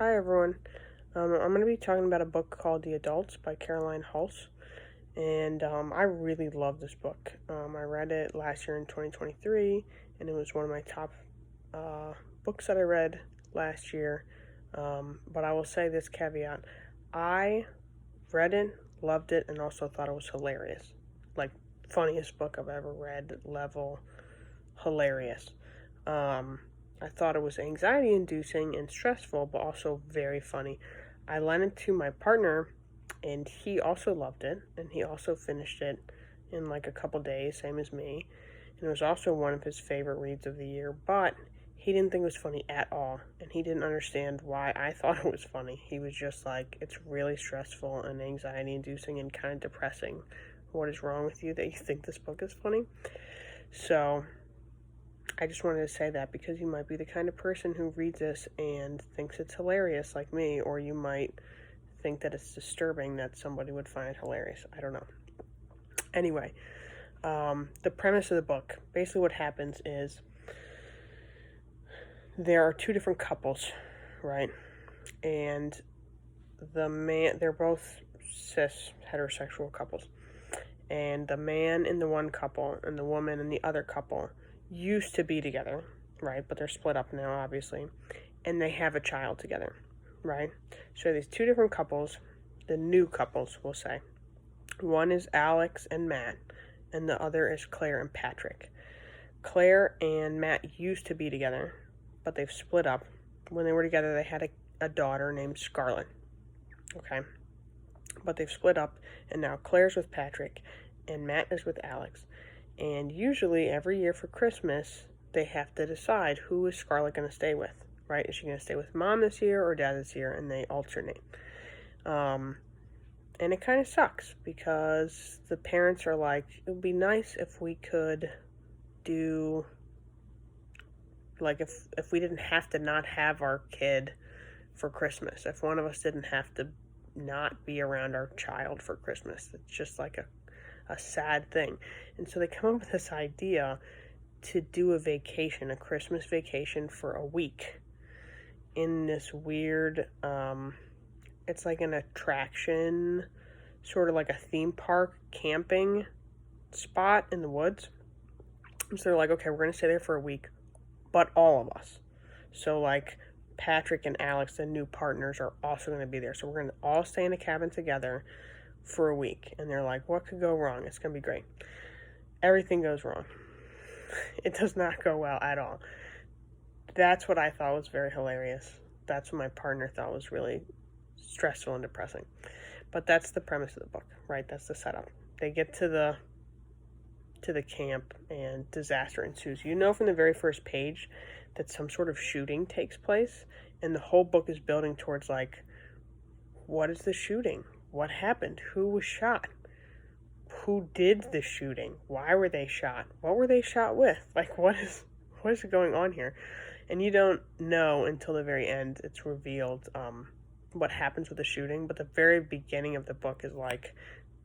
Hi everyone. I'm going to be talking about a book called The Adults by Caroline Hulse, and I really love this book. I read it last year in 2023, and it was one of my top books that I read last year. But I will say this caveat: I read it, loved it, and also thought it was hilarious. Like, funniest book I've ever read, level hilarious. I thought it was anxiety inducing and stressful, but also very funny. I lent it to my partner, and he also loved it, and he also finished it in like a couple days, same as me. And it was also one of his favorite reads of the year, but he didn't think it was funny at all, and he didn't understand why I thought it was funny. He was just like, it's really stressful and anxiety inducing and kind of depressing. What is wrong with you that you think this book is funny? So I just wanted to say that because you might be the kind of person who reads this and thinks it's hilarious like me, or you might think that it's disturbing that somebody would find it hilarious. I don't know. Anyway, the premise of the book, basically what happens is there are two different couples, right? And they're both cis heterosexual couples. And the man in the one couple and the woman in the other couple used to be together, right? But they're split up now, obviously. And they have a child together, right? So these two different couples, the new couples, we'll say. One is Alex and Matt, and the other is Claire and Patrick. Claire and Matt used to be together, but they've split up. When they were together, they had a daughter named Scarlett, okay? But they've split up, and now Claire's with Patrick, and Matt is with Alex. And usually every year for Christmas, they have to decide who is Scarlett going to stay with, right? Is she going to stay with mom this year or dad this year? And they alternate. And it kind of sucks because the parents are like, it would be nice if we could do, like, if we didn't have to not have our kid for Christmas. If one of us didn't have to not be around our child for Christmas. It's just like a sad thing. And so they come up with this idea to do a vacation, a Christmas vacation for a week in this weird, it's like an attraction, sort of like a theme park camping spot in the woods. So they're like, okay, we're going to stay there for a week, but all of us. So like Patrick and Alex, the new partners, are also going to be there. So we're going to all stay in a cabin together for a week. And they're like, what could go wrong? It's going to be great. Everything goes wrong. It does not go well at all. That's what I thought was very hilarious. That's what my partner thought was really stressful and depressing. But that's the premise of the book, right? That's the setup. They get to the camp and disaster ensues. You know from the very first page that some sort of shooting takes place, and the whole book is building towards like, what is the shooting? What happened? Who was shot? Who did the shooting? Why were they shot? What were they shot with? Like, what is going on here? And you don't know until the very end. It's revealed what happens with the shooting, but the very beginning of the book is like,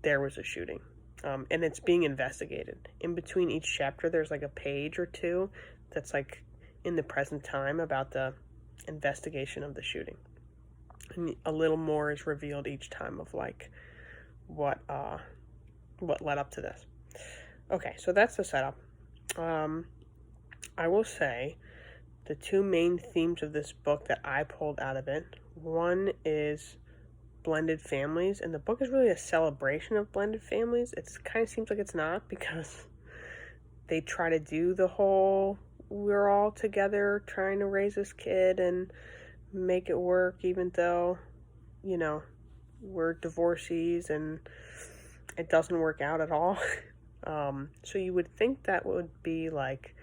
there was a shooting. And it's being investigated. In between each chapter, there's like a page or two that's like in the present time about the investigation of the shooting. And a little more is revealed each time of like what led up to this. Okay, so that's the setup. I will say the two main themes of this book that I pulled out of it. One is blended families, and the book is really a celebration of blended families. It kind of seems like it's not, because they try to do the whole we're all together trying to raise this kid and make it work, even though, you know, we're divorcees and it doesn't work out at all. So you would think that would be like,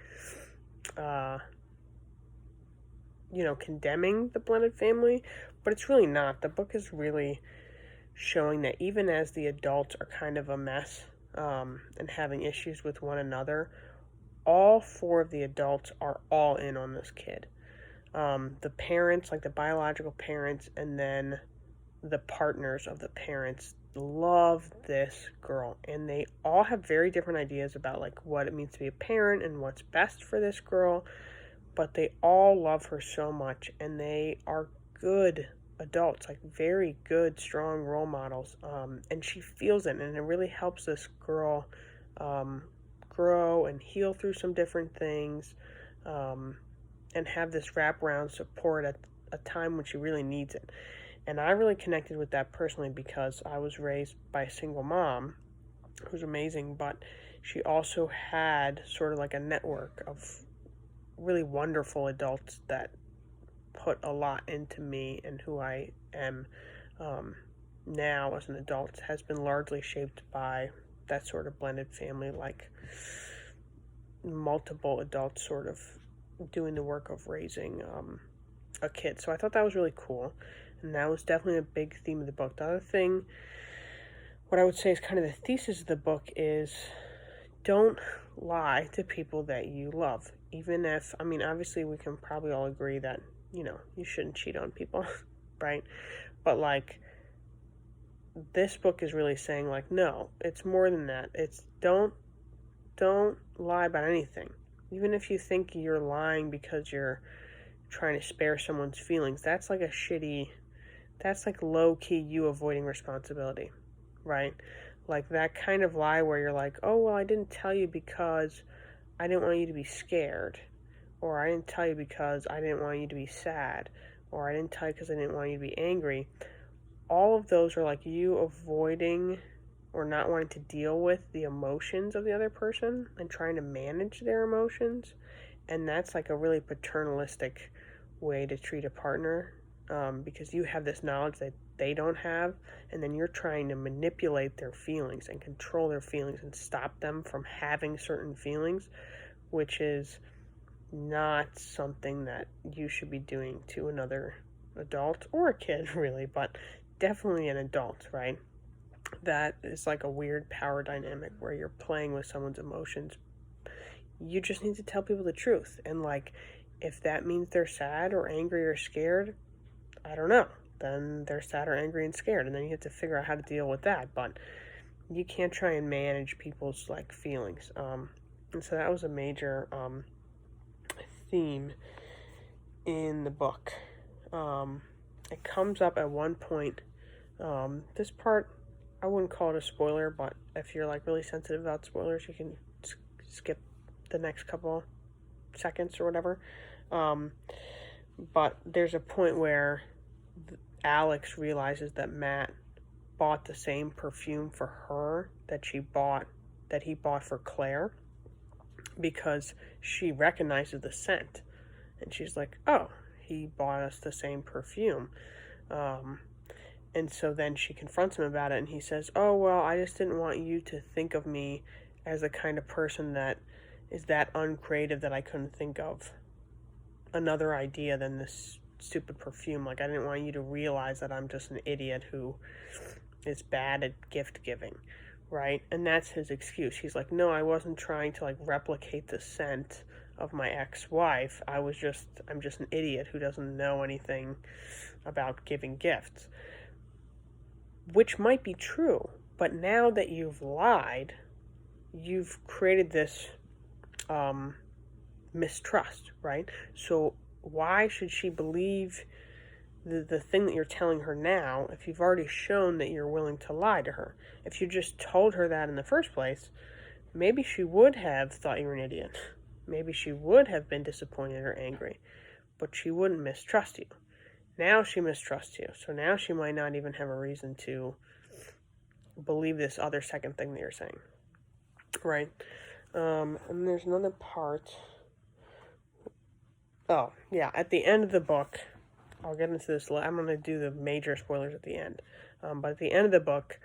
condemning the blended family, but it's really not. The book is really showing that even as the adults are kind of a mess, and having issues with one another, all four of the adults are all in on this kid. The parents, like the biological parents, and then the partners of the parents love this girl, and they all have very different ideas about like what it means to be a parent and what's best for this girl, but they all love her so much, and they are good adults, like very good, strong role models. And she feels it, and it really helps this girl grow and heal through some different things, and have this wraparound support at a time when she really needs it. And I really connected with that personally because I was raised by a single mom who's amazing, but she also had sort of like a network of really wonderful adults that put a lot into me, and who I am now as an adult has been largely shaped by that sort of blended family, like multiple adults sort of doing the work of raising a kid. So I thought that was really cool, and that was definitely a big theme of the book. The other thing, what I would say is kind of the thesis of the book, is don't lie to people that you love. Even if, I mean, obviously we can probably all agree that, you shouldn't cheat on people, right? But like, this book is really saying, like, no, it's more than that. It's don't lie about anything. Even if you think you're lying because you're trying to spare someone's feelings, that's like that's like low-key you avoiding responsibility, right? Like that kind of lie where you're like, oh, well, I didn't tell you because I didn't want you to be scared, or I didn't tell you because I didn't want you to be sad, or I didn't tell you because I didn't want you to be angry. All of those are like you avoiding or not wanting to deal with the emotions of the other person and trying to manage their emotions. And that's like a really paternalistic way to treat a partner, because you have this knowledge that they don't have, and then you're trying to manipulate their feelings and control their feelings and stop them from having certain feelings, which is not something that you should be doing to another adult or a kid, really, but definitely an adult, right? That is like a weird power dynamic where you're playing with someone's emotions. You just need to tell people the truth. And like, if that means they're sad or angry or scared, I don't know. Then they're sad or angry and scared, and then you have to figure out how to deal with that. But you can't try and manage people's like feelings. And so that was a major theme in the book. It comes up at one point. This part, I wouldn't call it a spoiler, but if you're like really sensitive about spoilers, you can skip the next couple seconds or whatever. But there's a point where Alex realizes that Matt bought the same perfume for her that he bought for Claire, because she recognizes the scent, and she's like, oh, he bought us the same perfume. And so then she confronts him about it, and he says, oh, well, I just didn't want you to think of me as the kind of person that is that uncreative that I couldn't think of another idea than this stupid perfume. Like, I didn't want you to realize that I'm just an idiot who is bad at gift giving, right? And that's his excuse. He's like, no, I wasn't trying to like replicate the scent of my ex-wife. I'm just an idiot who doesn't know anything about giving gifts. Which might be true, but now that you've lied, you've created this mistrust, right? So why should she believe the thing that you're telling her now if you've already shown that you're willing to lie to her? If you just told her that in the first place, maybe she would have thought you were an idiot. Maybe she would have been disappointed or angry, but she wouldn't mistrust you. Now she mistrusts you, so now she might not even have a reason to believe this other second thing that you're saying, right? And there's another part. Oh, yeah, at the end of the book, I'll get into this. I'm going to do the major spoilers at the end. But at the end of the book,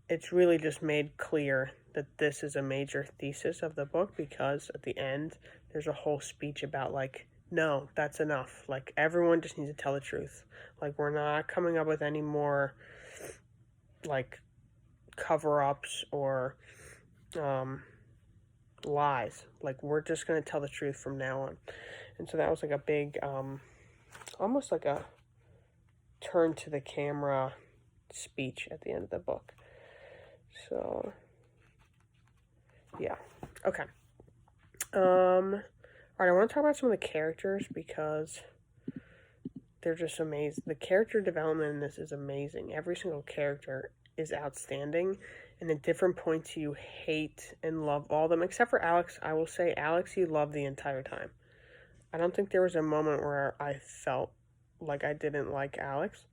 it's really just made clear that this is a major thesis of the book, because at the end, there's a whole speech about, like, no, that's enough. Like, everyone just needs to tell the truth. Like, we're not coming up with any more, like, cover-ups or lies. Like, we're just going to tell the truth from now on. And so that was like a big, almost like a turn to the camera speech at the end of the book. So, yeah. Okay. Alright, I want to talk about some of the characters, because they're just amazing. The character development in this is amazing. Every single character is outstanding, and at different points you hate and love all of them, except for Alex. I will say Alex you love the entire time. I don't think there was a moment where I felt like I didn't like Alex.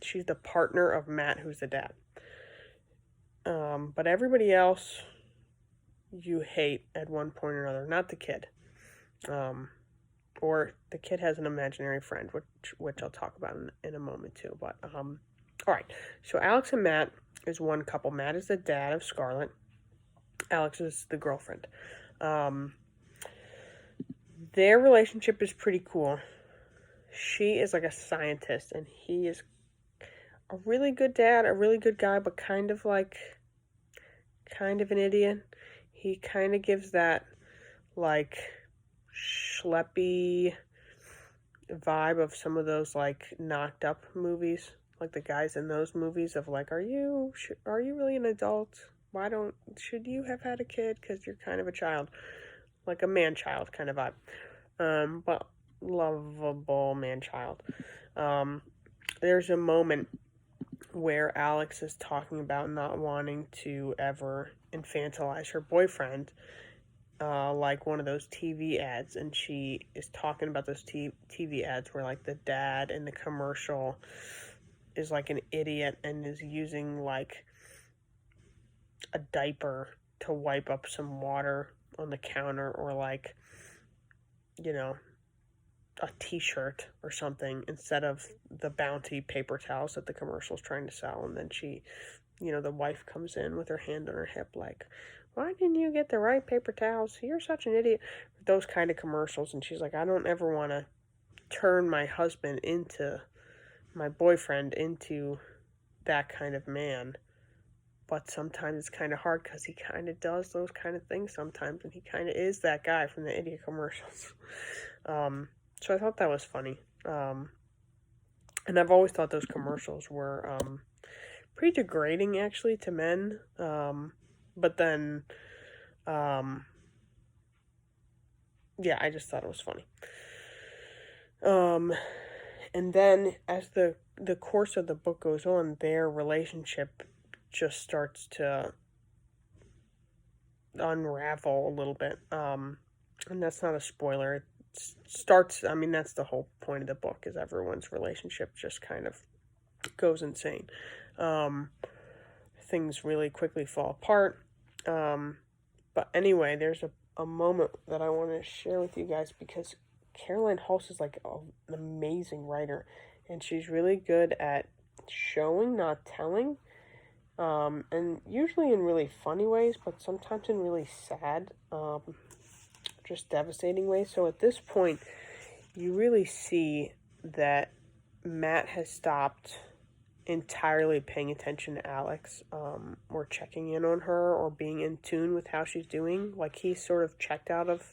She's the partner of Matt, who's the dad. But everybody else you hate at one point or another. Not the kid. Or the kid has an imaginary friend, which I'll talk about in a moment too. But all right. So Alex and Matt is one couple. Matt is the dad of Scarlett. Alex is the girlfriend. Their relationship is pretty cool. She is like a scientist, and he is a really good dad, a really good guy, but kind of an idiot. He kind of gives that like schleppy vibe of some of those like knocked up movies, like the guys in those movies of like, are you really an adult? Should you have had a kid because you're kind of a child, like a man child kind of vibe, but lovable man child. There's a moment where Alex is talking about not wanting to ever infantilize her boyfriend, like one of those TV ads, and she is talking about those TV ads where like the dad in the commercial is like an idiot and is using like a diaper to wipe up some water on the counter, or like, you know, a t-shirt or something instead of the Bounty paper towels that the commercial's trying to sell. And then she, the wife comes in with her hand on her hip like, why didn't you get the right paper towels? You're such an idiot. Those kind of commercials. And she's like, I don't ever want to turn my boyfriend into that kind of man. But sometimes it's kind of hard because he kind of does those kind of things sometimes. And he kind of is that guy from the idiot commercials. So I thought that was funny. And I've always thought those commercials were pretty degrading, actually, to men. But then, yeah, I just thought it was funny. And then as the course of the book goes on, their relationship just starts to unravel a little bit. And that's not a spoiler. That's the whole point of the book, is everyone's relationship just kind of goes insane. Things really quickly fall apart. But anyway, there's a moment that I want to share with you guys, because Caroline Hulse is like an amazing writer, and she's really good at showing, not telling, and usually in really funny ways, but sometimes in really sad, just devastating ways. So at this point, you really see that Matt has stopped entirely paying attention to Alex, or checking in on her, or being in tune with how she's doing. Like, he's sort of checked out of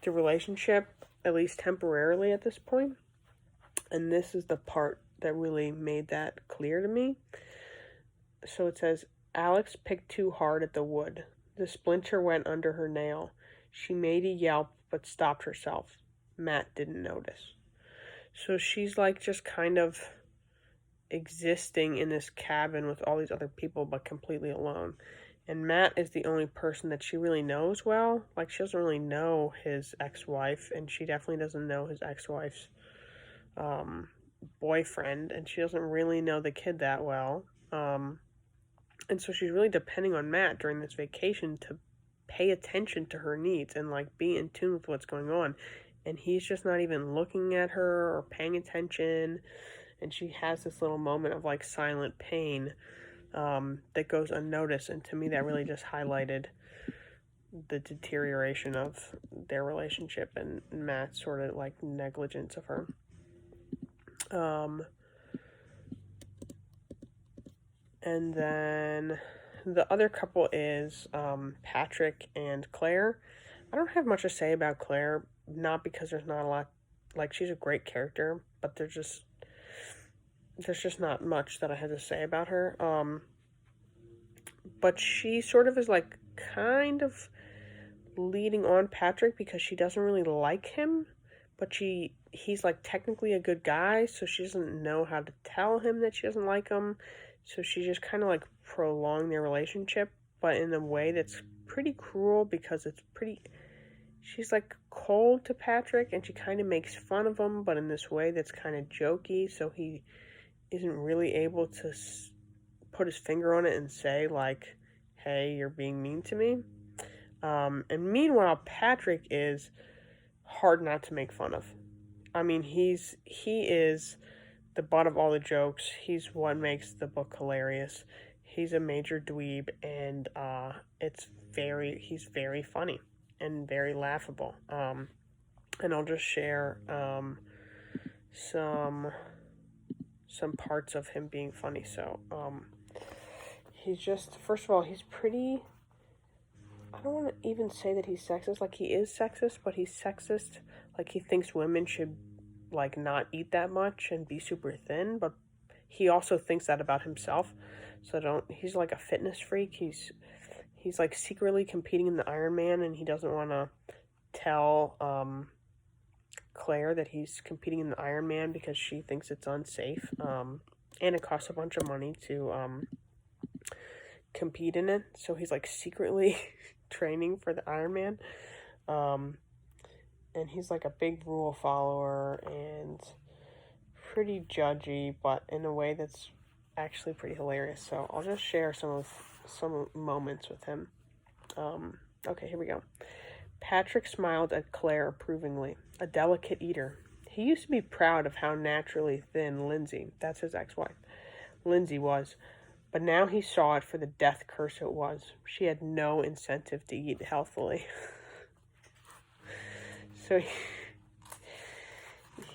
the relationship, at least temporarily at this point. And this is the part that really made that clear to me. So it says, Alex picked too hard at the wood. The splinter went under her nail. She made a yelp, but stopped herself. Matt didn't notice. So she's like just kind of existing in this cabin with all these other people, but completely alone. And Matt is the only person that she really knows well. Like, she doesn't really know his ex-wife, and she definitely doesn't know his ex-wife's boyfriend, and she doesn't really know the kid that well. And so she's really depending on Matt during this vacation to pay attention to her needs and like be in tune with what's going on. And he's just not even looking at her or paying attention. And she has this little moment of like silent pain that goes unnoticed. And to me, that really just highlighted the deterioration of their relationship and Matt's sort of like negligence of her. And then the other couple is Patrick and Claire. I don't have much to say about Claire, not because there's not a lot, like, she's a great character, but there's just not much that I had to say about her. But she sort of is like kind of leading on Patrick because she doesn't really like him, but he's like technically a good guy, so she doesn't know how to tell him that she doesn't like him. So she just kind of like prolonged their relationship, but in a way that's pretty cruel because she's like cold to Patrick and she kind of makes fun of him, but in this way that's kind of jokey, so he isn't really able to put his finger on it and say like, hey, you're being mean to me. And meanwhile, Patrick is hard not to make fun of. I mean, he is the butt of all the jokes. He's what makes the book hilarious. He's a major dweeb, and he's very funny and very laughable. And I'll just share some parts of him being funny. So he's just, first of all, he's pretty. I don't want to even say that he's sexist. Like, he is sexist, but he's sexist. Like, he thinks women should, like, not eat that much and be super thin, but he also thinks that about himself. So he's like a fitness freak. He's like secretly competing in the Ironman, and he doesn't want to tell Claire that he's competing in the Ironman because she thinks it's unsafe. And it costs a bunch of money to compete in it. So he's like secretly training for the Ironman. And he's like a big rule follower and pretty judgy, but in a way that's actually pretty hilarious. So I'll just share some moments with him. Okay, here we go. Patrick smiled at Claire approvingly. A delicate eater. He used to be proud of how naturally thin Lindsay, that's his ex-wife, Lindsay was. But now he saw it for the death curse it was. She had no incentive to eat healthily. So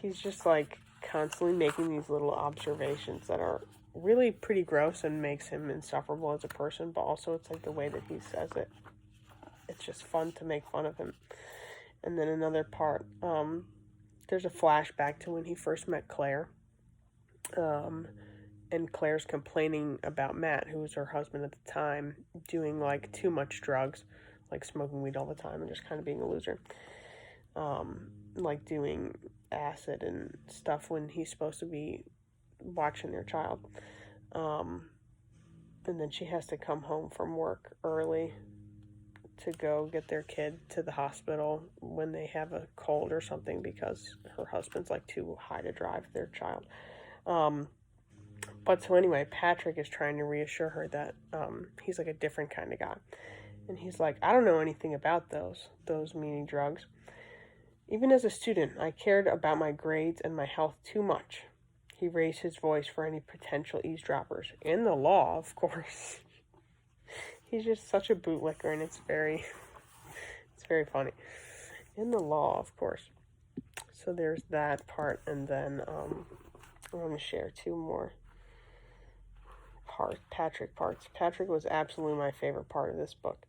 he's just like constantly making these little observations that are really pretty gross and makes him insufferable as a person, but also it's like the way that he says it. It's just fun to make fun of him. And then another part, there's a flashback to when he first met Claire. And Claire's complaining about Matt, who was her husband at the time, doing like too much drugs, like smoking weed all the time and just kind of being a loser. Like doing acid and stuff when he's supposed to be watching their child. And then she has to come home from work early to go get their kid to the hospital when they have a cold or something because her husband's like too high to drive their child. But so anyway, Patrick is trying to reassure her that he's like a different kind of guy. And he's like, I don't know anything about those meanie drugs. Even as a student, I cared about my grades and my health too much. He raised his voice for any potential eavesdroppers. In the law, of course. He's just such a bootlicker, and it's very funny. In the law, of course. So there's that part, and then I'm going to share two more Patrick parts. Patrick was absolutely my favorite part of this book.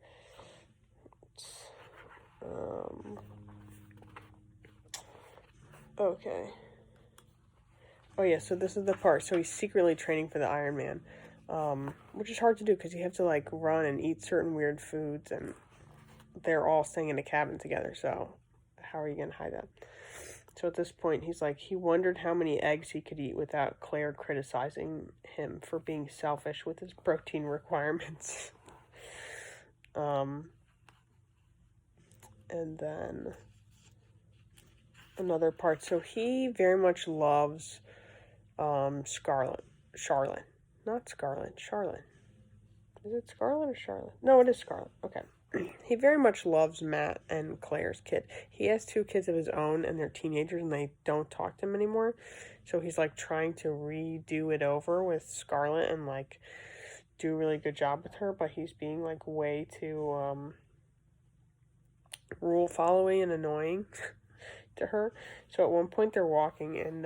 Okay. Oh yeah, so this is the part. So he's secretly training for the Ironman, which is hard to do because you have to like run and eat certain weird foods, and they're all staying in a cabin together. So how are you gonna hide that? So at this point, he's like, he wondered how many eggs he could eat without Claire criticizing him for being selfish with his protein requirements. And then another part. So he very much loves Charlotte. Not Scarlet. Charlotte. Is it Scarlet or Charlotte? No, it is Scarlet. Okay. He very much loves Matt and Claire's kid. He has two kids of his own, and they're teenagers, and they don't talk to him anymore. So he's, like, trying to redo it over with Scarlett and, like, do a really good job with her, but he's being, like, way too rule-following and annoying to her. So at one point they're walking, and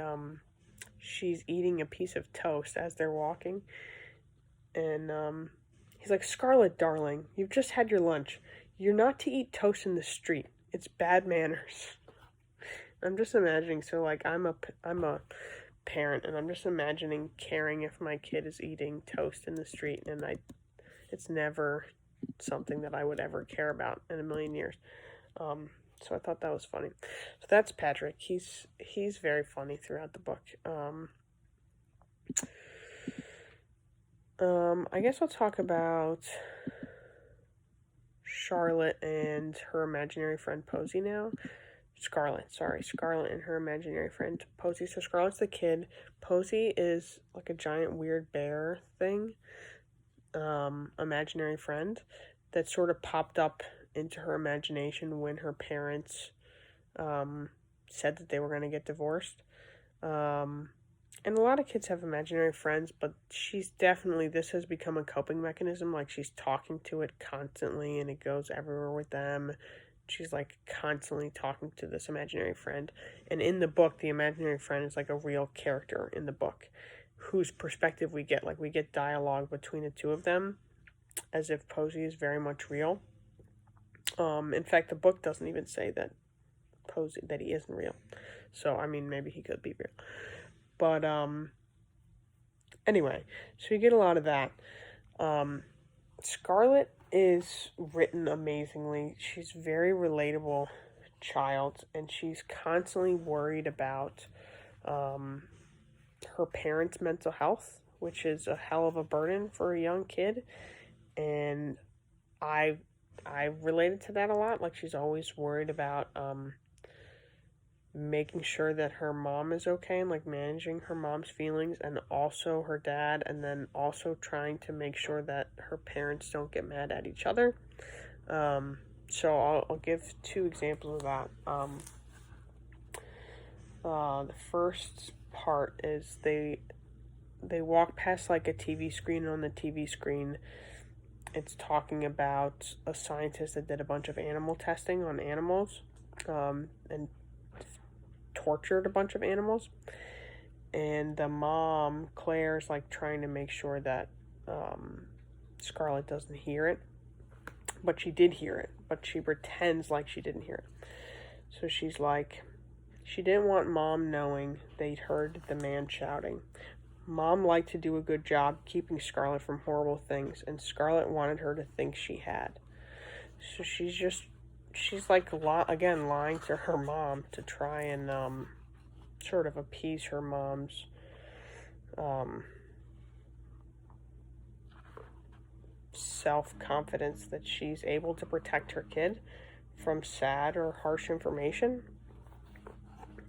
she's eating a piece of toast as they're walking, and he's like, Scarlett, darling, you've just had your lunch. You're not to eat toast in the street. It's bad manners. I'm just imagining, so, like, I'm a parent, and I'm just imagining caring if my kid is eating toast in the street, and it's never something that I would ever care about in a million years. So I thought that was funny. So that's Patrick. He's very funny throughout the book. I guess I'll talk about Charlotte and her imaginary friend Posey now. Scarlet and her imaginary friend Posey. So Scarlet's the kid. Posey is like a giant weird bear thing, imaginary friend that sort of popped up into her imagination when her parents said that they were going to get divorced. And a lot of kids have imaginary friends, but this has become a coping mechanism. Like, she's talking to it constantly, and it goes everywhere with them. She's, like, constantly talking to this imaginary friend. And in the book, the imaginary friend is, like, a real character in the book whose perspective we get. Like, we get dialogue between the two of them as if Posey is very much real. In fact, the book doesn't even say that he isn't real. So, I mean, maybe he could be real. But, anyway, so you get a lot of that. Scarlet is written amazingly. She's a very relatable child, and she's constantly worried about, her parents' mental health, which is a hell of a burden for a young kid. And I related to that a lot. Like, she's always worried about, making sure that her mom is okay and like managing her mom's feelings and also her dad, and then also trying to make sure that her parents don't get mad at each other. So I'll give two examples of that. The first part is they walk past like a TV screen, and on the TV screen it's talking about a scientist that did a bunch of animal testing on animals, and tortured a bunch of animals. And the mom, Claire's like trying to make sure that Scarlet doesn't hear it. But she did hear it, but she pretends like she didn't hear it. So she's like, she didn't want Mom knowing they'd heard the man shouting. Mom liked to do a good job keeping Scarlet from horrible things, and Scarlet wanted her to think she had. So she's like, again, lying to her mom to try and sort of appease her mom's self-confidence that she's able to protect her kid from sad or harsh information.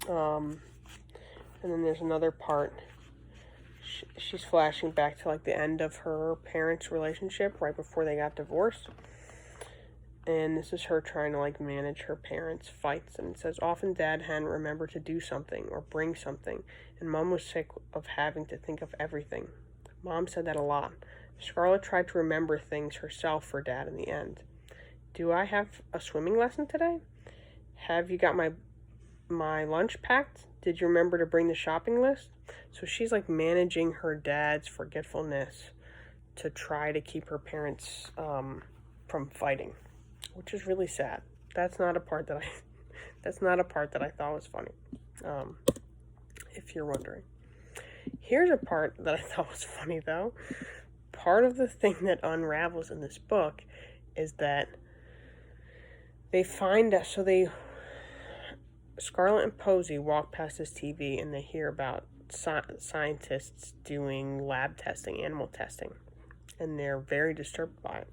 And then there's another part. She's flashing back to like the end of her parents' relationship right before they got divorced. And this is her trying to like manage her parents' fights. And it says, often Dad hadn't remembered to do something or bring something, and Mom was sick of having to think of everything. Mom said that a lot. Scarlet tried to remember things herself for Dad in the end. Do I have a swimming lesson today? Have you got my lunch packed? Did you remember to bring the shopping list? So she's like managing her dad's forgetfulness to try to keep her parents from fighting, which is really sad. That's not a part that I thought was funny. If you're wondering. Here's a part that I thought was funny though. Part of the thing that unravels in this book is that they find out, Scarlet and Posey walk past this TV and they hear about scientists doing lab testing, animal testing, and they're very disturbed by it.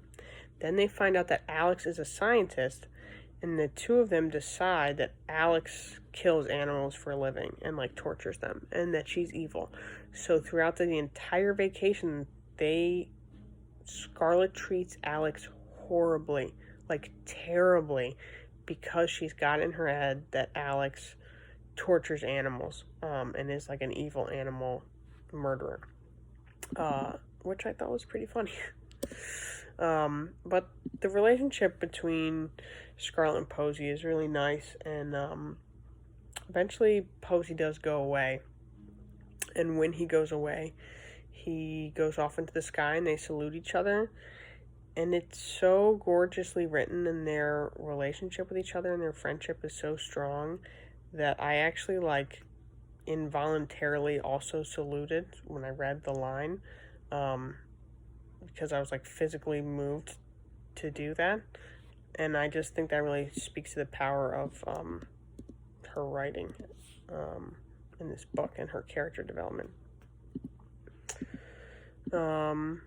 Then they find out that Alex is a scientist, and the two of them decide that Alex kills animals for a living and like tortures them, and that she's evil. So throughout the entire vacation, Scarlet treats Alex horribly, like terribly, because she's got in her head that Alex tortures animals, and is like an evil animal murderer, which I thought was pretty funny. But the relationship between Scarlet and Posey is really nice, and eventually Posey does go away, and when he goes away, he goes off into the sky and they salute each other, and it's so gorgeously written, and their relationship with each other and their friendship is so strong that I actually like involuntarily also saluted when I read the line, because I was like physically moved to do that. And I just think that really speaks to the power of her writing in this book and her character development. The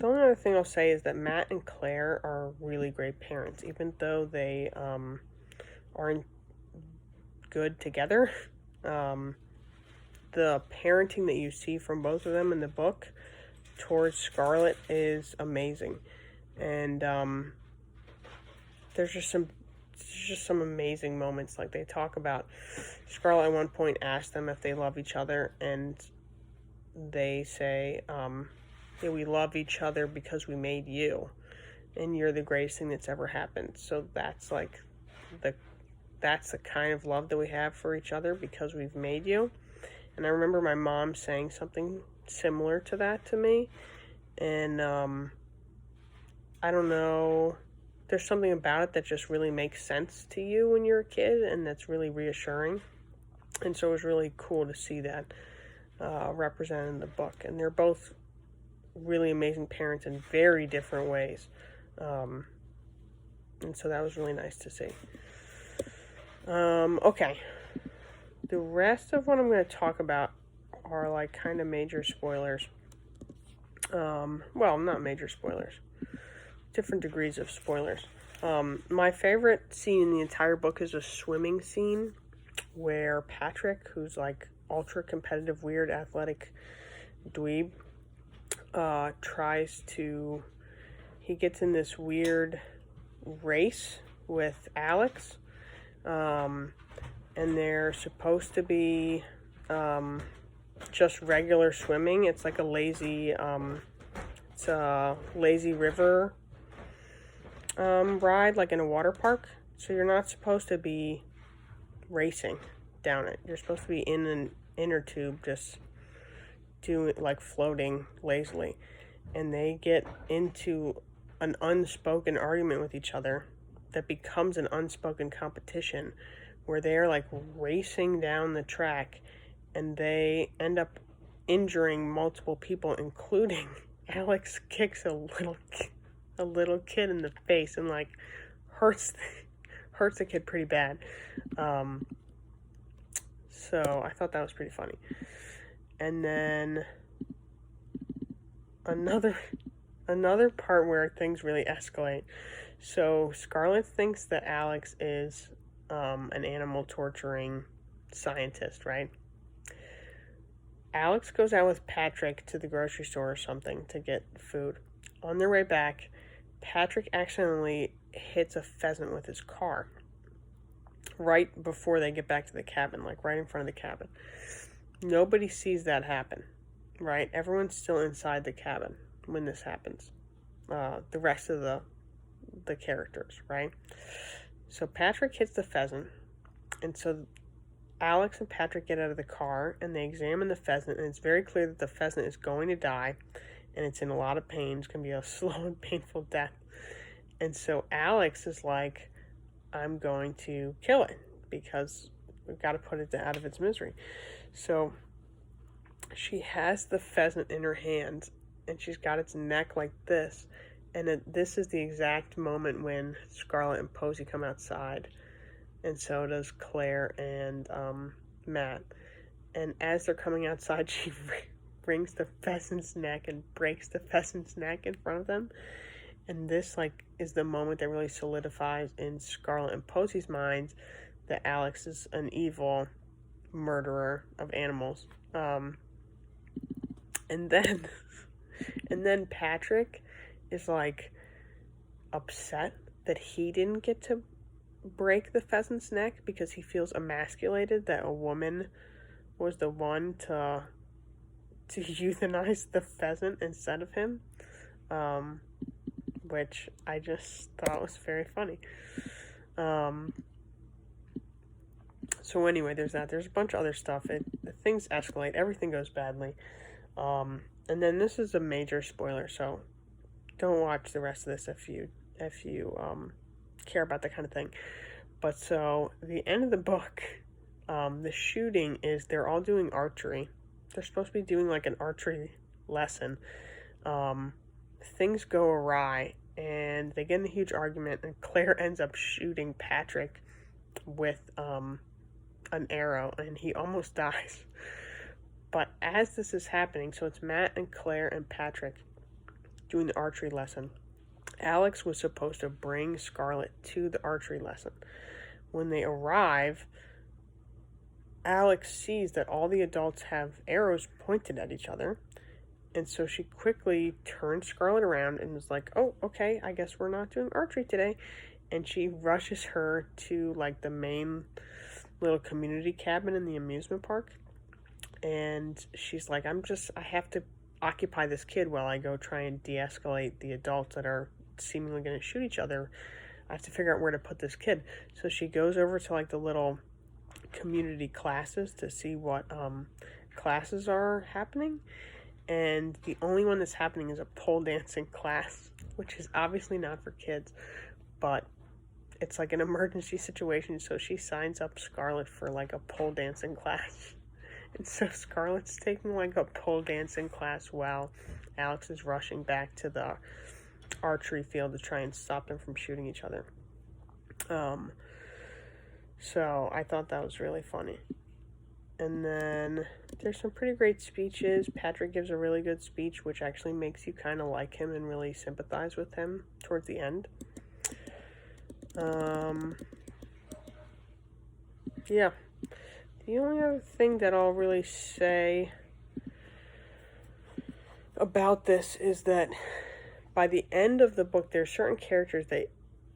only other thing I'll say is that Matt and Claire are really great parents, even though they aren't good together. The parenting that you see from both of them in the book towards Scarlett is amazing, and there's just some amazing moments. Like, they talk about Scarlett at one point asked them if they love each other, and they say, yeah, we love each other because we made you, and you're the greatest thing that's ever happened. So that's like that's the kind of love that we have for each other, because we've made you. And I remember my mom saying something similar to that to me, and I don't know, there's something about it that just really makes sense to you when you're a kid, and that's really reassuring. And so it was really cool to see that represented in the book. And they're both really amazing parents in very different ways. And so that was really nice to see. Okay. The rest of what I'm going to talk about are like kind of major spoilers. Well, not major spoilers. Different degrees of spoilers. My favorite scene in the entire book is a swimming scene where Patrick, who's like ultra competitive, weird, athletic dweeb, he gets in this weird race with Alex, and they're supposed to be just regular swimming. It's like a lazy river ride, like in a water park. So you're not supposed to be racing down it. You're supposed to be in an inner tube, just doing like floating lazily. And they get into an unspoken argument with each other that becomes an unspoken competition, where they're like racing down the track, and they end up injuring multiple people, including Alex kicks a little kid in the face and like hurts the kid pretty bad. So I thought that was pretty funny. And then another part where things really escalate. So Scarlett thinks that Alex is an animal torturing scientist, right? Alex goes out with Patrick to the grocery store or something to get food. On their way back, Patrick accidentally hits a pheasant with his car right before they get back to the cabin, like right in front of the cabin. Nobody sees that happen, right? Everyone's still inside the cabin when this happens. The rest of the characters, right? So Patrick hits the pheasant, and so Alex and Patrick get out of the car, and they examine the pheasant, and it's very clear that the pheasant is going to die, and it's in a lot of pain. It's going to be a slow and painful death. And so Alex is like, I'm going to kill it, because we've got to put it out of its misery. So she has the pheasant in her hands, and she's got its neck like this. And this is the exact moment when Scarlett and Posey come outside, and so does Claire and Matt. And as they're coming outside, she wrings the pheasant's neck and breaks the pheasant's neck in front of them. And this is the moment that really solidifies in Scarlett and Posey's minds that Alex is an evil murderer of animals. And then Patrick is like upset that he didn't get to break the pheasant's neck, because he feels emasculated that a woman was the one to euthanize the pheasant instead of him, which I just thought was very funny. So anyway, there's that. There's a bunch of other stuff. Things escalate. Everything goes badly. And then this is a major spoiler, so don't watch the rest of this if you care about that kind of thing. But so the end of the book, the shooting is they're all doing archery. They're supposed to be doing like an archery lesson. things go awry, and they get in a huge argument, and Claire ends up shooting Patrick with an arrow, and he almost dies. But as this is happening, so it's Matt and Claire and Patrick doing the archery lesson. Alex was supposed to bring Scarlett to the archery lesson. When they arrive, Alex sees that all the adults have arrows pointed at each other, and so she quickly turns Scarlett around and is like, oh, okay, I guess we're not doing archery today. And she rushes her to, like, the main little community cabin in the amusement park. And she's like, I have to occupy this kid while I go try and de-escalate the adults that are seemingly going to shoot each other. I have to figure out where to put this kid. So she goes over to, like, the little community classes to see what classes are happening. And the only one that's happening is a pole dancing class, which is obviously not for kids, but it's like an emergency situation, so she signs up Scarlett for, like, a pole dancing class. And so Scarlett's taking, like, a pole dancing class while Alex is rushing back to the archery field to try and stop them from shooting each other. So I thought that was really funny. And then there's some pretty great speeches. Patrick gives a really good speech, which actually makes you kind of like him and really sympathize with him towards the end. Yeah. The only other thing that I'll really say about this is that by the end of the book, there are certain characters that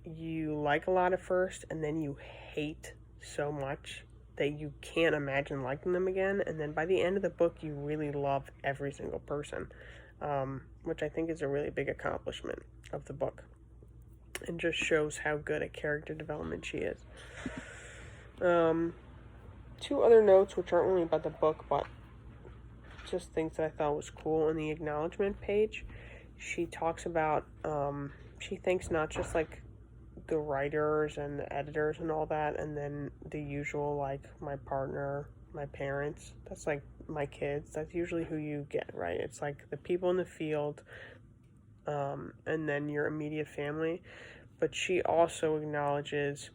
you like a lot at first, and then you hate so much that you can't imagine liking them again. And then by the end of the book, you really love every single person, which I think is a really big accomplishment of the book, and just shows how good at character development she is. Two other notes, which aren't really about the book, but just things that I thought was cool. In the acknowledgement page, she talks about, she thanks not just, like, the writers and the editors and all that, and then the usual, like, my partner, my parents, that's, like, my kids, that's usually who you get, right? It's, like, the people in the field, and then your immediate family. But she also acknowledges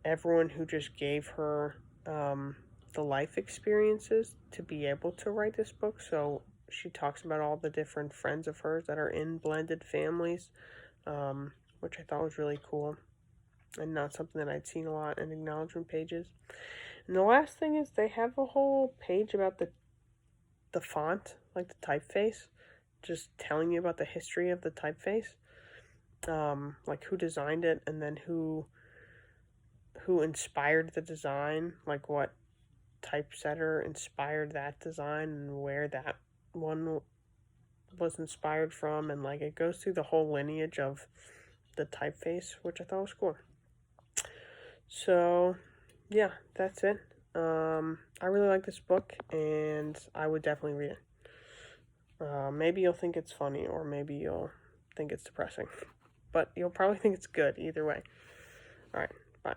everyone who just gave her the life experiences to be able to write this book. So she talks about all the different friends of hers that are in blended families, which I thought was really cool and not something that I'd seen a lot in acknowledgement pages. And the last thing is they have a whole page about the font, like the typeface, just telling you about the history of the typeface, like who designed it, and then who inspired the design, like what typesetter inspired that design and where that one was inspired from, and, like, it goes through the whole lineage of the typeface, which I thought was cool. So yeah, that's it. I really like this book, and I would definitely read it. Maybe you'll think it's funny, or maybe you'll think it's depressing, but you'll probably think it's good either way. All right, bye.